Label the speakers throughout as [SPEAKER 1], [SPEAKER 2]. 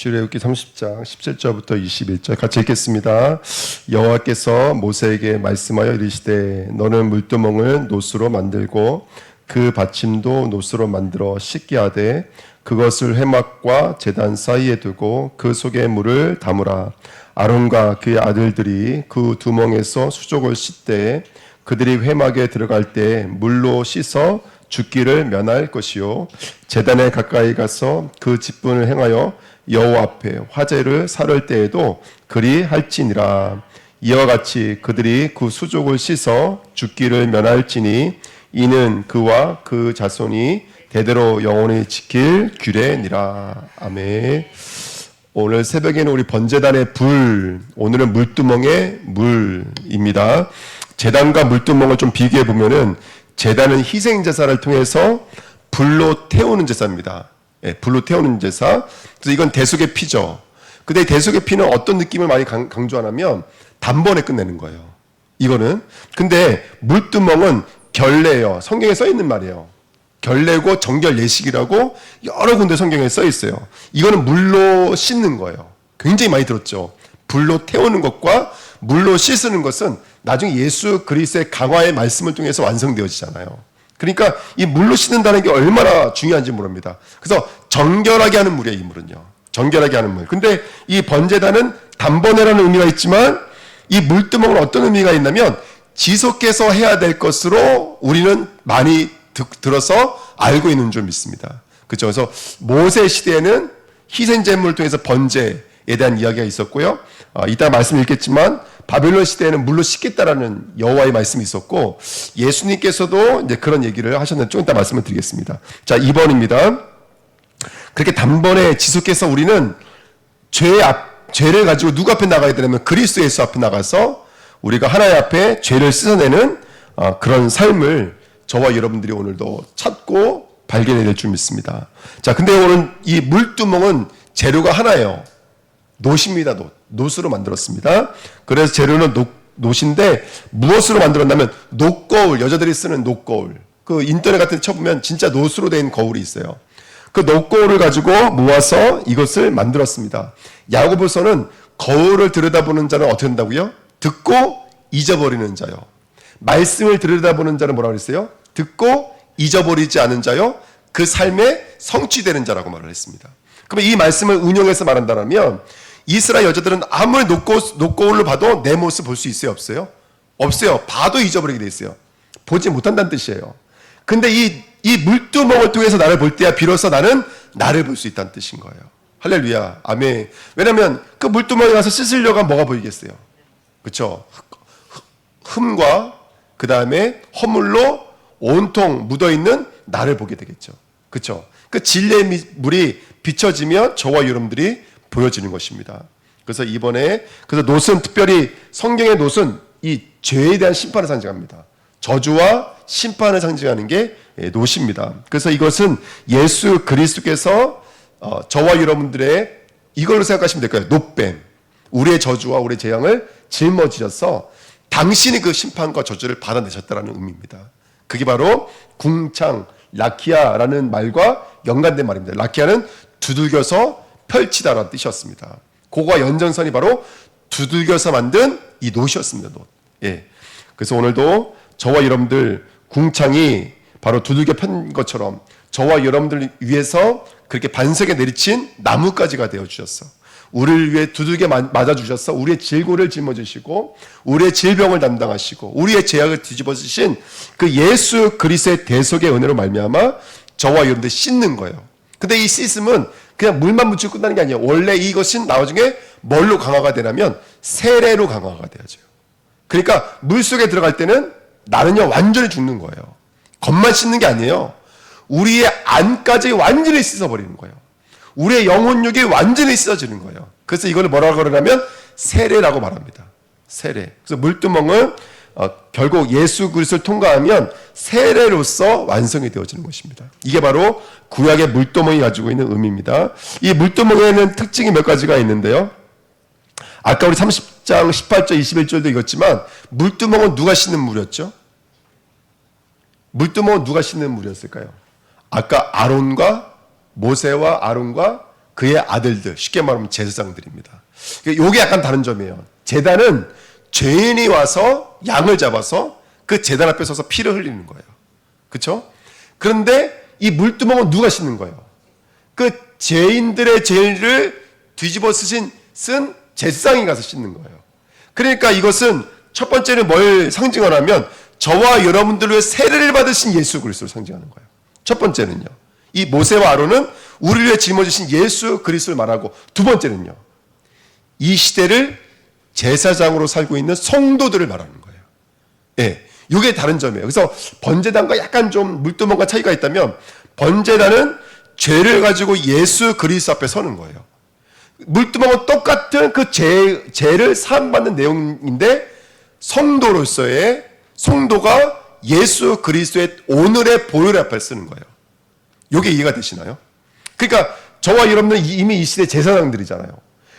[SPEAKER 1] 출애굽기 30장 17절부터 21절 같이 읽겠습니다. 여호와께서 모세에게 말씀하여 이르시되 너는 물두멍을 노수로 만들고 그 받침도 노수로 만들어 씻게 하되 그것을 회막과 제단 사이에 두고 그 속에 물을 담으라. 아론과 그의 아들들이 그 두멍에서 수족을 씻되 그들이 회막에 들어갈 때 물로 씻어 죽기를 면할 것이요 제단에 가까이 가서 그 직분을 행하여 여호와 앞에 화제를 사를 때에도 그리 할지니라. 이와 같이 그들이 그 수족을 씻어 죽기를 면할지니 이는 그와 그 자손이 대대로 영원히 지킬 규례니라. 아멘. 오늘 새벽에는 우리 번제단의 불, 오늘은 물두멍의 물입니다. 제단과 물두멍을 좀 비교해 보면은 제단은 희생 제사를 통해서 불로 태우는 제사입니다. 예, 불로 태우는 제사. 그래서 이건 대속의 피죠. 근데 대속의 피는 어떤 느낌을 많이 강조하냐면 단번에 끝내는 거예요. 이거는. 근데 물두멍은 결례예요. 성경에 써 있는 말이에요. 결례고 정결 예식이라고 여러 군데 성경에 써 있어요. 이거는 물로 씻는 거예요. 굉장히 많이 들었죠. 불로 태우는 것과 물로 씻는 것은 나중에 예수 그리스도의 강화의 말씀을 통해서 완성되어지잖아요. 그러니까 이 물로 씻는다는 게 얼마나 중요한지 모릅니다. 그래서 정결하게 하는 물이에요, 이 물은요. 정결하게 하는 물. 근데 이 번제단은 단번에라는 의미가 있지만 이 물두멍은 어떤 의미가 있냐면 지속해서 해야 될 것으로 우리는 많이 들어서 알고 있는 줄 믿습니다. 그렇죠? 그래서 모세 시대에는 희생제물을 통해서 번제에 대한 이야기가 있었고요. 이따 말씀 읽겠지만 바벨론 시대에는 물로 씻겠다라는 여호와의 말씀이 있었고 예수님께서도 이제 그런 얘기를 하셨는데 좀 이따 말씀을 드리겠습니다. 자, 2번입니다. 그렇게 단번에 지속해서 우리는 죄를 가지고 누구 앞에 나가야 되냐면 그리스도 예수 앞에 나가서 우리가 하나님 앞에 죄를 씻어내는 그런 삶을 저와 여러분들이 오늘도 찾고 발견해야 될 줄 믿습니다. 자, 근데 오늘 이 물두멍은 재료가 하나예요. 놋입니다. 놋으로 만들었습니다. 그래서 재료는 놋인데 무엇으로 만들었냐면 놋거울, 여자들이 쓰는 놋거울. 그 인터넷 같은 데 쳐보면 진짜 놋으로 된 거울이 있어요. 그 놋거울을 가지고 모아서 이것을 만들었습니다. 야고보서는 거울을 들여다보는 자는 어떻게 한다고요? 듣고 잊어버리는 자요. 말씀을 들여다보는 자는 뭐라고 그랬어요? 듣고 잊어버리지 않은 자요. 그 삶에 성취되는 자라고 말을 했습니다. 그러면 이 말씀을 운용해서 말한다면 이스라엘 여자들은 아무리 놋거울로 봐도 내 모습 볼 수 있어요? 없어요? 없어요. 봐도 잊어버리게 돼 있어요. 보지 못한다는 뜻이에요. 근데 이 물두멍을 통해서 나를 볼 때야 비로소 나는 나를 볼 수 있다는 뜻인 거예요. 할렐루야. 아멘. 왜냐하면 그 물두멍에 가서 씻으려고 하면 뭐가 보이겠어요? 그렇죠? 흠과 그 다음에 허물로 온통 묻어있는 나를 보게 되겠죠. 그렇죠? 그 진리의 물이 비춰지면 저와 여러분들이 보여지는 것입니다. 그래서 이번에 그래서 놋은 특별히 성경의 놋은 이 죄에 대한 심판을 상징합니다. 저주와 심판을 상징하는 게 놋입니다. 그래서 이것은 예수 그리스도께서 저와 여러분들의 이걸로 생각하시면 될 거예요. 놋뱀. 우리의 저주와 우리의 재앙을 짊어지셔서 당신이 그 심판과 저주를 받아내셨다는 의미입니다. 그게 바로 궁창, 라키아라는 말과 연관된 말입니다. 라키아는 두들겨서 펼치다라는 뜻이었습니다. 그거와 연장선이 바로 두들겨서 만든 이 놋이었습니다. 놋. 예. 그래서 오늘도 저와 여러분들 궁창이 바로 두들겨 편 것처럼 저와 여러분들 위해서 그렇게 반석에 내리친 나뭇가지가 되어주셨어. 우리를 위해 두들겨 맞아주셔서 우리의 질고를 짊어지시고 우리의 질병을 담당하시고 우리의 죄악을 뒤집어주신 그 예수 그리스도의 대속의 은혜로 말미암아 저와 여러분들 씻는 거예요. 근데 이 씻음은 그냥 물만 묻히고 끝나는 게 아니에요. 원래 이것은 나중에 뭘로 강화가 되냐면 세례로 강화가 되어져요. 그러니까 물속에 들어갈 때는 나는요 완전히 죽는 거예요. 겉만 씻는 게 아니에요. 우리의 안까지 완전히 씻어버리는 거예요. 우리의 영혼육이 완전히 씻어지는 거예요. 그래서 이걸 뭐라고 그러냐면 세례라고 말합니다. 세례. 그래서 물두멍은 결국 예수 그리스도를 통과하면 세례로서 완성이 되어지는 것입니다. 이게 바로 구약의 물두멍이 가지고 있는 의미입니다. 이 물두멍에는 특징이 몇 가지가 있는데요. 아까 우리 30장 18절 21절도 읽었지만 물두멍은 누가 씻는 물이었죠? 물두멍은 누가 씻는 물이었을까요? 아까 아론과 모세와 아론과 그의 아들들, 쉽게 말하면 제사장들입니다. 요게 약간 다른 점이에요. 제단은 죄인이 와서 양을 잡아서 그 제단 앞에 서서 피를 흘리는 거예요. 그렇죠? 그런데 이 물두멍은 누가 씻는 거예요? 그 죄인들의 죄를 뒤집어 쓴 제사장이 가서 씻는 거예요. 그러니까 이것은 첫 번째는 뭘 상징하냐면 저와 여러분들을 위해 세례를 받으신 예수 그리스도를 상징하는 거예요. 첫 번째는요. 이 모세와 아론은 우리를 위해 짊어지신 예수 그리스도를 말하고, 두 번째는요. 이 시대를 제사장으로 살고 있는 성도들을 말하는 거예요. 예, 이게 다른 점이에요. 그래서 번제단과 약간 좀 물두멍과 차이가 있다면, 번제단은 죄를 가지고 예수 그리스도 앞에 서는 거예요. 물두멍은 똑같은 그 죄를 사함받는 내용인데, 성도가 예수 그리스도의 오늘의 보혈 앞에 쓰는 거예요. 이게 이해가 되시나요? 그러니까 저와 여러분들은 이미 이 시대 제사장들이잖아요.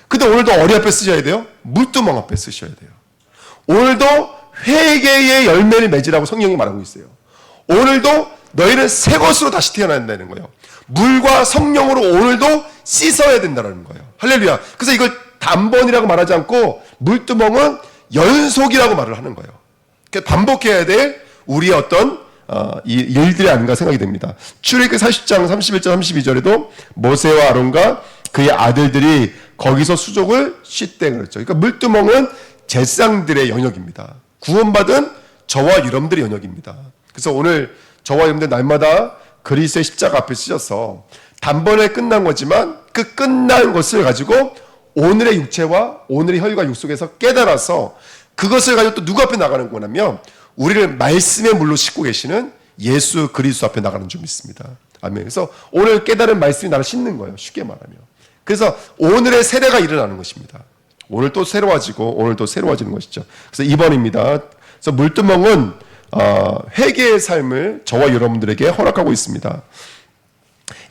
[SPEAKER 1] 근데 오늘도 어디 앞에 쓰셔야 돼요? 물두멍 앞에 쓰셔야 돼요. 오늘도 회개의 열매를 맺으라고 성령이 말하고 있어요. 오늘도 너희는 새 것으로 다시 태어난다는 거예요. 물과 성령으로 오늘도 씻어야 된다는 거예요. 할렐루야. 그래서 이걸 단번이라고 말하지 않고 물두멍은 연속이라고 말을 하는 거예요. 반복해야 될 우리의 어떤 이 일들이 아닌가 생각이 됩니다. 출애굽기 40장 31절 32절에도 모세와 아론과 그의 아들들이 거기서 수족을 씻대 그랬죠. 그러니까 물두멍은 제사장들의 영역입니다. 구원받은 저와 여러분들의 영역입니다. 그래서 오늘 저와 여러분들 날마다 그리스도의 십자가 앞에 쓰셔서 단번에 끝난 거지만 그 끝난 것을 가지고 오늘의 육체와 오늘의 혈과 육 속에서 깨달아서 그것을 가지고 또 누구 앞에 나가는 거냐면 우리를 말씀의 물로 씻고 계시는 예수 그리스도 앞에 나가는 줄 믿습니다. 아멘. 그래서 오늘 깨달은 말씀이 나를 씻는 거예요. 쉽게 말하면. 그래서 오늘의 세례가 일어나는 것입니다. 오늘 또 새로워지고 오늘 또 새로워지는 것이죠. 그래서 2번입니다. 그래서 물두멍은 회개의 삶을 저와 여러분들에게 허락하고 있습니다.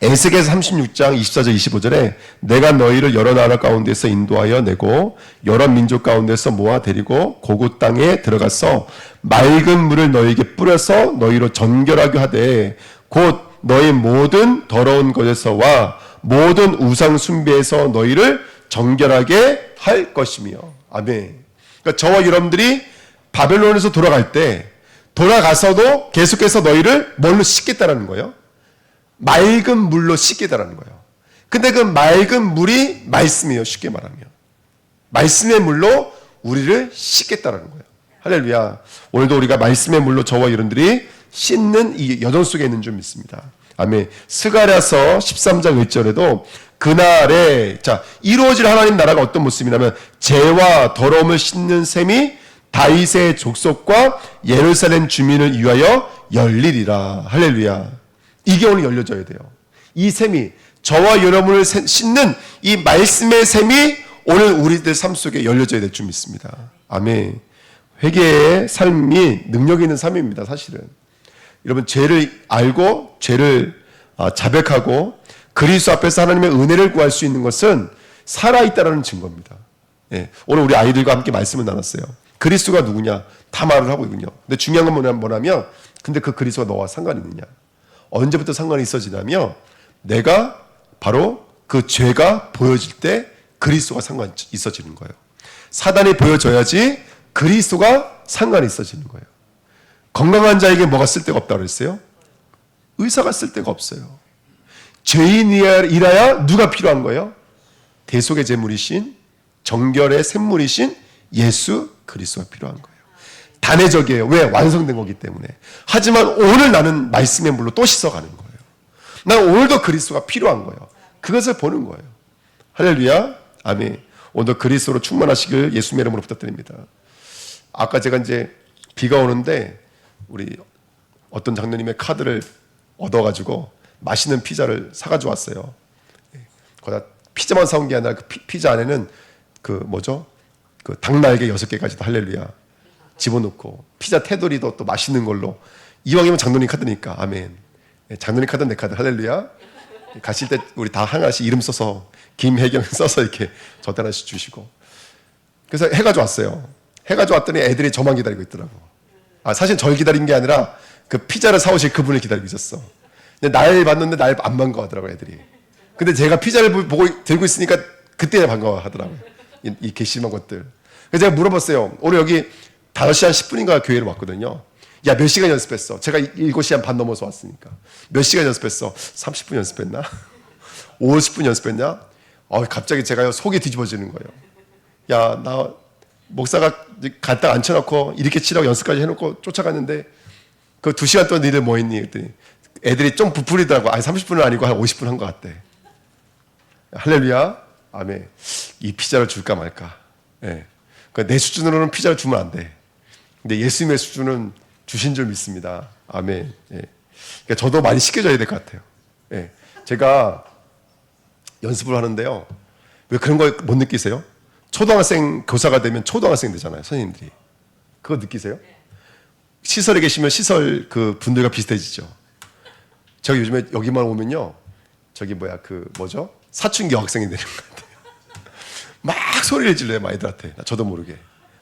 [SPEAKER 1] 에스겔서 36장 24절 25절에 내가 너희를 여러 나라 가운데서 인도하여 내고 여러 민족 가운데서 모아 데리고 고구 땅에 들어가서 맑은 물을 너희에게 뿌려서 너희로 정결하게 하되 곧 너희 모든 더러운 것에서와 모든 우상 숭배에서 너희를 정결하게 할 것이며. 아멘. 그러니까 저와 여러분들이 바벨론에서 돌아갈 때 돌아가서도 계속해서 너희를 뭘로 씻겠다라는 거예요? 맑은 물로 씻겠다라는 거예요. 근데 그 맑은 물이 말씀이에요. 쉽게 말하면. 말씀의 물로 우리를 씻겠다라는 거예요. 할렐루야. 오늘도 우리가 말씀의 물로 저와 여러분들이 씻는 이 여정 속에 있는 줄 믿습니다. 아멘. 스가랴서 13장 1절에도 그날에 이루어질 하나님 나라가 어떤 모습이냐면 죄와 더러움을 씻는 셈이 다윗의 족속과 예루살렘 주민을 위하여 열리리라. 할렐루야. 이게 오늘 열려져야 돼요. 이 셈이 저와 여러분을 씻는 이 말씀의 셈이 오늘 우리들 삶 속에 열려져야 될 줄 믿습니다. 아멘. 회개의 삶이 능력 있는 삶입니다. 사실은 여러분 죄를 알고 죄를 자백하고 그리스도 앞에서 하나님의 은혜를 구할 수 있는 것은 살아있다라는 증거입니다. 예, 오늘 우리 아이들과 함께 말씀을 나눴어요. 그리스도가 누구냐 다 말을 하고 있군요. 근데 중요한 건 뭐냐면 근데 그 그리스도가 너와 상관이 있느냐, 언제부터 상관이 있어지냐면 내가 바로 그 죄가 보여질 때 그리스도가 상관이 있어지는 거예요. 사단이 보여져야지 그리스도가 상관이 있어지는 거예요. 건강한 자에게 뭐가 쓸데가 없다고 그랬어요? 의사가 쓸데가 없어요. 죄인이라야 누가 필요한 거예요? 대속의 제물이신 정결의 샘물이신 예수 그리스도가 필요한 거예요. 단회적이에요. 왜? 완성된 거기 때문에. 하지만 오늘 나는 말씀의 물로 또 씻어가는 거예요. 난 오늘도 그리스도가 필요한 거예요. 그것을 보는 거예요. 할렐루야. 아멘. 오늘도 그리스도로 충만하시길 예수님의 이름으로 부탁드립니다. 아까 제가 이제 비가 오는데 우리 어떤 장로님의 카드를 얻어가지고 맛있는 피자를 사가지고 왔어요. 거기다 피자만 사온 게 아니라 그 피자 안에는 그 닭날개 6개까지도 할렐루야 집어넣고 피자 테두리도 또 맛있는 걸로 이왕이면 장로님 카드니까 아멘. 장로님 카드는 내 카드 할렐루야. 가실 때 우리 다 하나씩 이름 써서 김혜경 써서 이렇게 저한테 하나씩 주시고 그래서 해가지고 왔어요. 해가지고 왔더니 애들이 저만 기다리고 있더라고. 사실 절 기다린 게 아니라 그 피자를 사오실 그분을 기다리고 있었어. 근데 날 봤는데 날 안 본 거 같더라고 애들이. 근데 제가 피자를 보고 들고 있으니까 그때 반가워하더라고요. 이 괘씸한 것들. 그래서 제가 물어봤어요. 오늘 여기 5시 한 10분인가 교회를 왔거든요. 야, 몇 시간 연습했어? 제가 7시 한 반 넘어서 왔으니까. 몇 시간 연습했어? 30분 연습했나? 50분 연습했냐? 갑자기 제가 속이 뒤집어지는 거예요. 야, 나 목사가 갖다 앉혀놓고 이렇게 치라고 연습까지 해놓고 쫓아갔는데 그 2시간 동안 니들 뭐 했니? 그랬더니 애들이 좀 부풀리더라고. 아니 30분은 아니고 한 50분 한 것 같대. 할렐루야. 아멘. 이 피자를 줄까 말까. 예. 그러니까 내 수준으로는 피자를 주면 안 돼. 근데 예수님의 수준은 주신 줄 믿습니다. 아멘. 예. 그러니까 저도 많이 시켜줘야 될 것 같아요. 예. 제가 연습을 하는데요. 왜 그런 거 못 느끼세요? 초등학생 교사가 되면 초등학생 되잖아요. 선생님들이. 그거 느끼세요? 시설에 계시면 시설 그 분들과 비슷해지죠. 저기 요즘에 여기만 오면요. 저기 뭐죠? 사춘기 학생이 되는 것 같아요. 막 소리를 질러요, 아이들한테. 저도 모르게.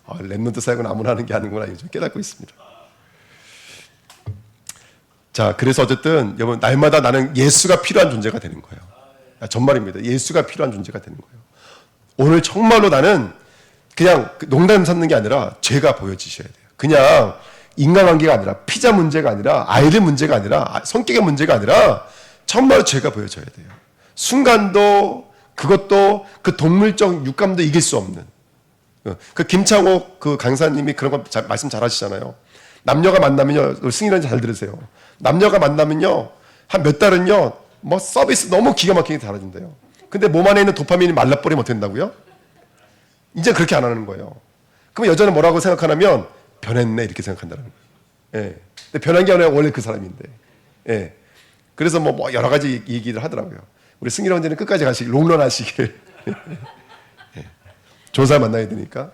[SPEAKER 1] 랩런트 사역은 아무나 하는 게 아니구나 요즘 깨닫고 있습니다. 자, 그래서 어쨌든 여러분 날마다 나는 예수가 필요한 존재가 되는 거예요. 정말입니다. 예수가 필요한 존재가 되는 거예요. 오늘 정말로 나는 그냥 농담 삼는 게 아니라 죄가 보여지셔야 돼요. 그냥 인간관계가 아니라 피자 문제가 아니라 아이들 문제가 아니라 성격의 문제가 아니라 정말 죄가 보여져야 돼요. 순간도 그것도 그 동물적 육감도 이길 수 없는 그 김창옥 그 강사님이 그런 거 말씀 잘 하시잖아요. 남녀가 만나면요, 승인은 잘 들으세요. 남녀가 만나면요 한 몇 달은요 뭐 서비스 너무 기가 막히게 잘해준대요. 근데 몸 안에 있는 도파민이 말라버리면 어떻게 된다고요? 이제 그렇게 안 하는 거예요. 그럼 여자는 뭐라고 생각하냐면 변했네 이렇게 생각한다는 거예요. 예. 근데 변한 게 아니라 원래 그 사람인데. 예. 그래서 뭐 여러 가지 얘기를 하더라고요. 우리 승일 형제는 끝까지 가시길 롱런 하시길. 예. 좋은 사람 만나야 되니까.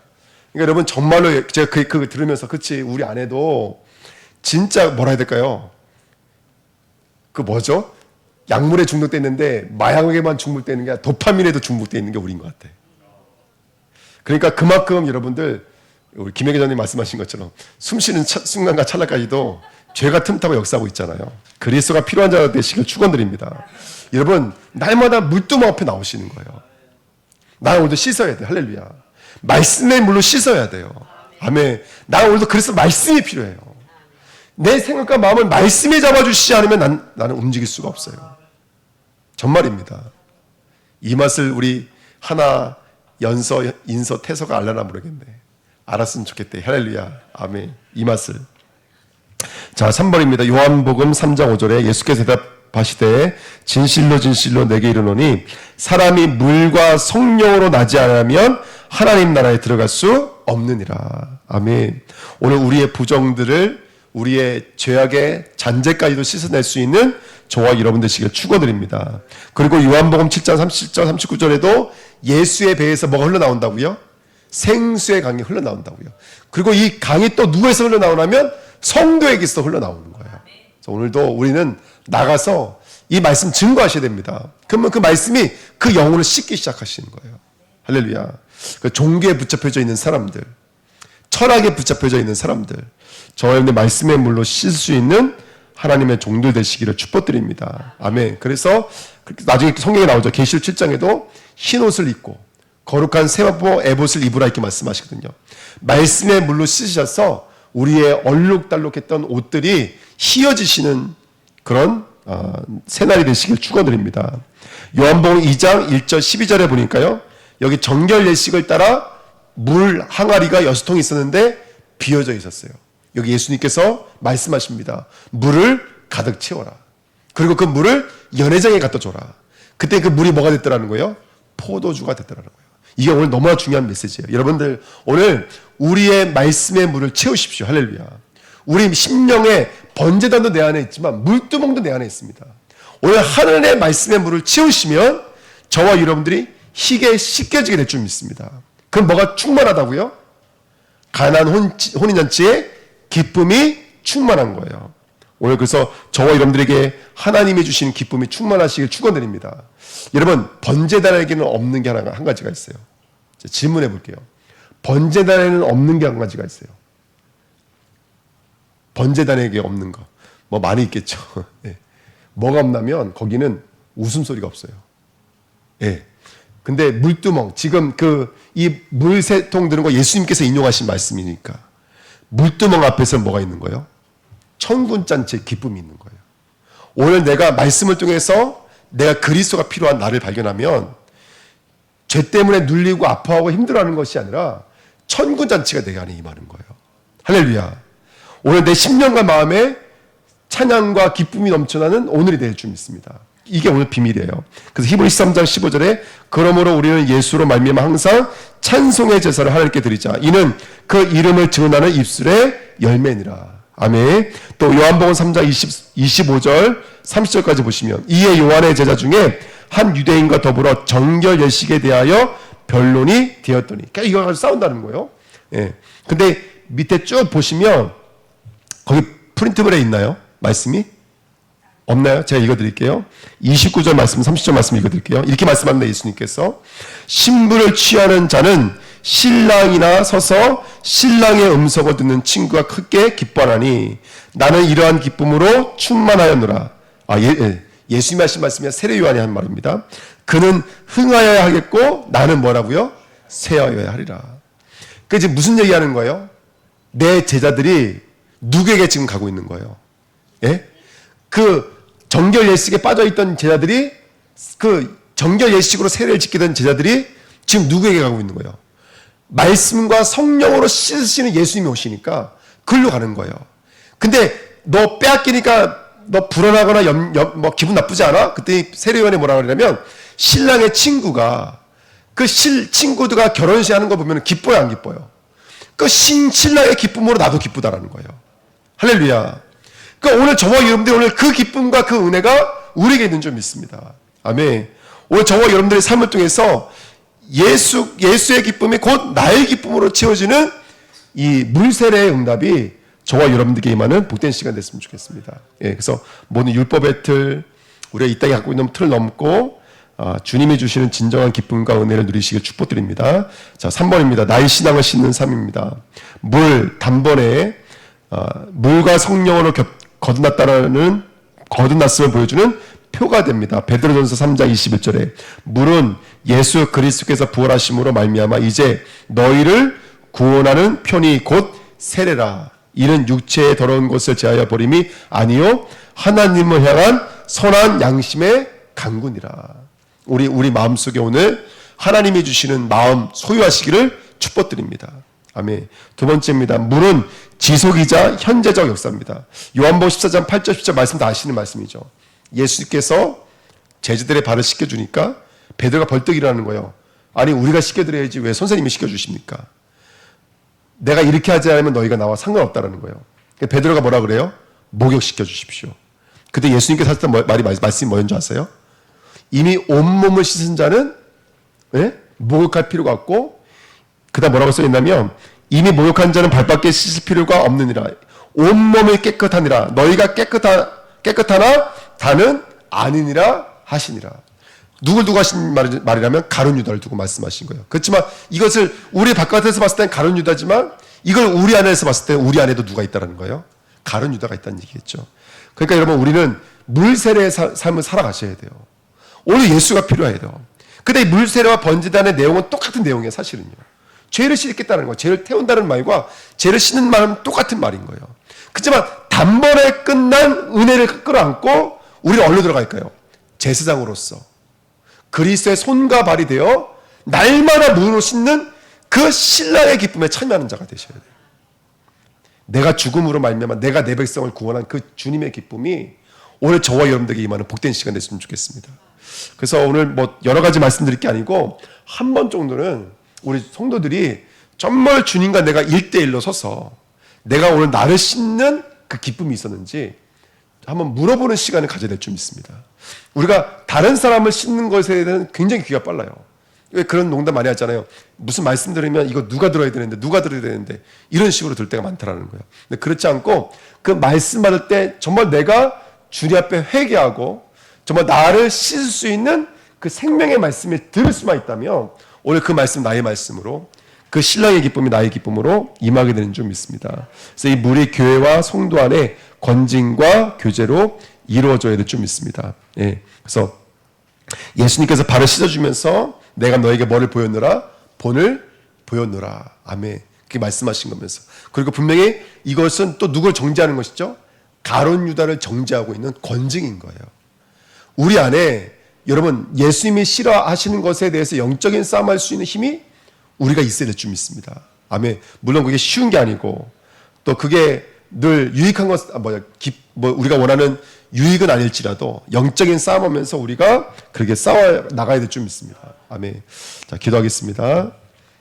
[SPEAKER 1] 그러니까 여러분 정말로 제가 그거 들으면서 그치 우리 아내도 진짜 뭐라 해야 될까요? 그 뭐죠? 약물에 중독돼 있는데 마약에만 중독돼 있는 게 아니라 도파민에도 중독돼 있는 게 우리인 것 같아. 그러니까 그만큼 여러분들 우리 김혜기 전님 말씀하신 것처럼 숨쉬는 순간과 찰나까지도 죄가 틈타고 역사하고 있잖아요. 그리스도가 필요한 자가 되시길 축원드립니다. 여러분 날마다 물두멍 앞에 나오시는 거예요. 나 오늘도 씻어야 돼. 할렐루야. 말씀의 물로 씻어야 돼요. 아멘. 나 오늘도 그래서 말씀이 필요해요. 내 생각과 마음을 말씀에 잡아주시지 않으면 나는 움직일 수가 없어요. 정말입니다. 이 맛을 우리 하나, 연서, 인서, 태서가 알려나 모르겠네. 알았으면 좋겠대. 할렐루야. 아멘. 이 맛을. 자, 3번입니다. 요한복음 3장 5절에 예수께서 대답하시되 진실로 진실로 내게 이르노니 사람이 물과 성령으로 나지 않으면 하나님 나라에 들어갈 수 없느니라. 아멘. 오늘 우리의 부정들을 우리의 죄악의 잔재까지도 씻어낼 수 있는 저와 여러분 되시길 축원드립니다. 그리고 요한복음 7장 37절 39절에도 예수의 배에서 뭐가 흘러나온다고요? 생수의 강이 흘러나온다고요. 그리고 이 강이 또 누구에서 흘러나오냐면 성도에게서 흘러나오는 거예요. 그래서 오늘도 우리는 나가서 이 말씀 증거하셔야 됩니다. 그러면 그 말씀이 그 영혼을 씻기 시작하시는 거예요. 할렐루야. 그 종교에 붙잡혀져 있는 사람들, 철학에 붙잡혀져 있는 사람들, 저와 여러분의 말씀의 물로 씻을 수 있는 하나님의 종들 되시기를 축복드립니다. 아멘. 그래서 나중에 성경에 나오죠. 계시록 7장에도 흰 옷을 입고 거룩한 세마포 에봇을 입으라 이렇게 말씀하시거든요. 말씀의 물로 씻으셔서 우리의 얼룩달룩했던 옷들이 희어지시는 그런 새날이 되시길 축원드립니다. 요한복음 2장 1절 12절에 보니까요. 여기 정결 예식을 따라 물 항아리가 6통이 있었는데 비어져 있었어요. 여기 예수님께서 말씀하십니다. 물을 가득 채워라. 그리고 그 물을 연회장에 갖다 줘라. 그때 그 물이 뭐가 됐더라는 거예요? 포도주가 됐더라는 거예요. 이게 오늘 너무나 중요한 메시지예요. 여러분들 오늘 우리의 말씀의 물을 채우십시오. 할렐루야. 우리 심령의 번제단도 내 안에 있지만 물두멍도 내 안에 있습니다. 오늘 하늘의 말씀의 물을 채우시면 저와 여러분들이 희게 씻겨지게 될 줄 믿습니다. 그럼 뭐가 충만하다고요? 가나안 혼인잔치에 기쁨이 충만한 거예요. 오늘 그래서 저와 여러분들에게 하나님이 주신 기쁨이 충만하시길 축원드립니다. 여러분 번제단에게는 없는 게 한 가지가 있어요. 질문해 볼게요. 번제단에는 없는 게 한 가지가 있어요. 번제단에게 없는 거. 뭐 많이 있겠죠. 네. 뭐가 없냐면 거기는 웃음소리가 없어요. 예. 근데 물두멍, 지금 이 물세통 드는 거 예수님께서 인용하신 말씀이니까 물두멍 앞에서 뭐가 있는 거예요? 천군잔치의 기쁨이 있는 거예요. 오늘 내가 말씀을 통해서 내가 그리스도가 필요한 나를 발견하면 죄 때문에 눌리고 아파하고 힘들어하는 것이 아니라 천군잔치가 내 안에 임하는 거예요. 할렐루야. 오늘 내 심령과 마음에 찬양과 기쁨이 넘쳐나는 오늘이 될 줄 믿습니다. 이게 오늘 비밀이에요. 그래서 히브리서 13장 15절에 그러므로 우리는 예수로 말미암아 항상 찬송의 제사를 하나님께 드리자. 이는 그 이름을 증언하는 입술의 열매니라. 아멘. 또 요한복음 3장 25절 30절까지 보시면 이에 요한의 제자 중에 한 유대인과 더불어 정결 예식에 대하여 변론이 되었더니 이거 가지고 싸운다는 거예요. 예. 근데 밑에 쭉 보시면 거기 프린트블에 있나요? 말씀이? 없나요? 제가 읽어드릴게요. 29절 말씀, 30절 말씀 읽어드릴게요. 이렇게 말씀합니다. 예수님께서 신부를 취하는 자는 신랑이나 서서 신랑의 음성을 듣는 친구가 크게 기뻐하니 나는 이러한 기쁨으로 충만하였노라. 예수님이 하신 말씀이 세례 요한이 한 말입니다. 그는 흥하여야 하겠고 나는 뭐라고요? 쇠하여야 하리라. 그 지금 무슨 얘기하는 거예요? 내 제자들이 누구에게 지금 가고 있는 거예요? 예? 그 정결 예식에 빠져있던 제자들이 그 정결 예식으로 세례를 지키던 제자들이 지금 누구에게 가고 있는 거예요? 말씀과 성령으로 씻으시는 예수님이 오시니까 글로 가는 거예요. 근데 너 빼앗기니까 너 불안하거나 뭐 기분 나쁘지 않아? 그때 세례요한이 뭐라고 그러냐면 신랑의 친구가 그 친구들과 결혼식 하는 거 보면 기뻐요, 안 기뻐요? 그 신랑의 기쁨으로 나도 기쁘다라는 거예요. 할렐루야. 그러니까 오늘 저와 여러분들 오늘 그 기쁨과 그 은혜가 우리에게 있는 줄 믿습니다. 아멘. 오늘 저와 여러분들의 삶을 통해서 예수의 기쁨이 곧 나의 기쁨으로 채워지는 이 물세례의 응답이 저와 여러분들에게 임하는 복된 시간 됐으면 좋겠습니다. 예, 그래서 모든 율법의 틀, 우리가 이 땅에 갖고 있는 틀을 넘고 주님이 주시는 진정한 기쁨과 은혜를 누리시길 축복드립니다. 자, 3번입니다. 나의 신앙을 싣는 삶입니다. 물, 단번에 물과 성령으로 거듭났음을 보여주는 표가 됩니다. 베드로전서 3장 21절에 물은 예수 그리스도께서 부활하심으로 말미암아 이제 너희를 구원하는 편이 곧 세례라. 이는 육체의 더러운 것을 제하여 버림이 아니요 하나님을 향한 선한 양심의 강군이라. 우리 마음속에 오늘 하나님이 주시는 마음 소유하시기를 축복드립니다. 아멘. 두 번째입니다. 물은 지속이자 현재적 역사입니다. 요한복음 14장 8절 10절 말씀 다 아시는 말씀이죠. 예수님께서 제자들의 발을 씻겨주니까 베드로가 벌떡 일어나는 거예요. 아니 우리가 씻겨드려야지 왜 선생님이 씻겨주십니까? 내가 이렇게 하지 않으면 너희가 나와 상관없다라는 거예요. 베드로가 뭐라 그래요? 목욕시켜 주십시오. 그때 예수님께서 하셨던 말씀이 뭐였는지 아세요? 이미 온몸을 씻은 자는 목욕할 필요가 없고 그 다음 뭐라고 써있냐면 이미 목욕한 자는 발밖에 씻을 필요가 없느니라. 온몸이 깨끗하니라. 너희가 깨끗하나 다는 아니니라 하시니라. 누굴 두고 하신 말이라면 가룟 유다를 두고 말씀하신 거예요. 그렇지만 이것을 우리 바깥에서 봤을 땐 가룟 유다지만 이걸 우리 안에서 봤을 때 우리 안에도 누가 있다는 거예요? 가룟 유다가 있다는 얘기겠죠. 그러니까 여러분 우리는 물세례의 삶을 살아가셔야 돼요. 오늘 예수가 필요해요. 근데 이 물세례와 번제단의 내용은 똑같은 내용이에요. 사실은요. 죄를 씻겠다는 거예요. 죄를 태운다는 말과 죄를 씻는 말은 똑같은 말인 거예요. 그렇지만 단번에 끝난 은혜를 끌어안고 우리는 어디로 들어갈까요? 제사장으로서 그리스도의 손과 발이 되어 날마다 물로 씻는 그 신랑의 기쁨에 참여하는 자가 되셔야 돼요. 내가 죽음으로 말미암아 내가 내 백성을 구원한 그 주님의 기쁨이 오늘 저와 여러분들에게 임하는 복된 시간 됐으면 좋겠습니다. 그래서 오늘 뭐 여러 가지 말씀드릴 게 아니고 한 번 정도는 우리 성도들이 정말 주님과 내가 1대1로 서서 내가 오늘 나를 씻는 그 기쁨이 있었는지 한번 물어보는 시간을 가져야 될 줄 믿습니다. 우리가 다른 사람을 씻는 것에 대한 굉장히 귀가 빨라요. 왜 그런 농담 많이 하잖아요. 무슨 말씀 들으면 이거 누가 들어야 되는데 누가 들어야 되는데 이런 식으로 들 때가 많다라는 거예요. 근데 그렇지 않고 그 말씀 받을 때 정말 내가 주님 앞에 회개하고 정말 나를 씻을 수 있는 그 생명의 말씀을 들을 수만 있다면 오늘 그 말씀 나의 말씀으로 그 신랑의 기쁨이 나의 기쁨으로 임하게 되는 줄 믿습니다. 그래서 이 물이 교회와 성도 안에 건진과 교제로 이루어져야 될 줄 믿습니다. 예. 그래서 예수님께서 발을 씻어주면서 내가 너에게 뭐를 보였노라? 본을 보였노라. 아멘. 그렇게 말씀하신 거면서. 그리고 분명히 이것은 또 누굴 정죄하는 것이죠? 가룟 유다를 정죄하고 있는 권징인 거예요. 우리 안에 여러분 예수님이 싫어하시는 것에 대해서 영적인 싸움할 수 있는 힘이 우리가 있어야 될 줄 믿습니다. 아멘. 물론 그게 쉬운 게 아니고 또 그게 늘 유익한 것, 우리가 원하는 유익은 아닐지라도 영적인 싸움하면서 우리가 그렇게 싸워 나가야 될 줄 믿습니다. 아멘. 자, 기도하겠습니다.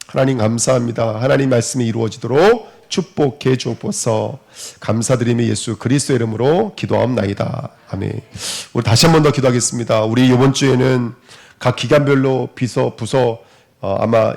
[SPEAKER 1] 하나님 감사합니다. 하나님 말씀이 이루어지도록 축복해 주옵소서. 감사드리며 예수 그리스도의 이름으로 기도하옵나이다. 아멘. 우리 다시 한 번 더 기도하겠습니다. 우리 이번 주에는 각 기관별로 부서 아마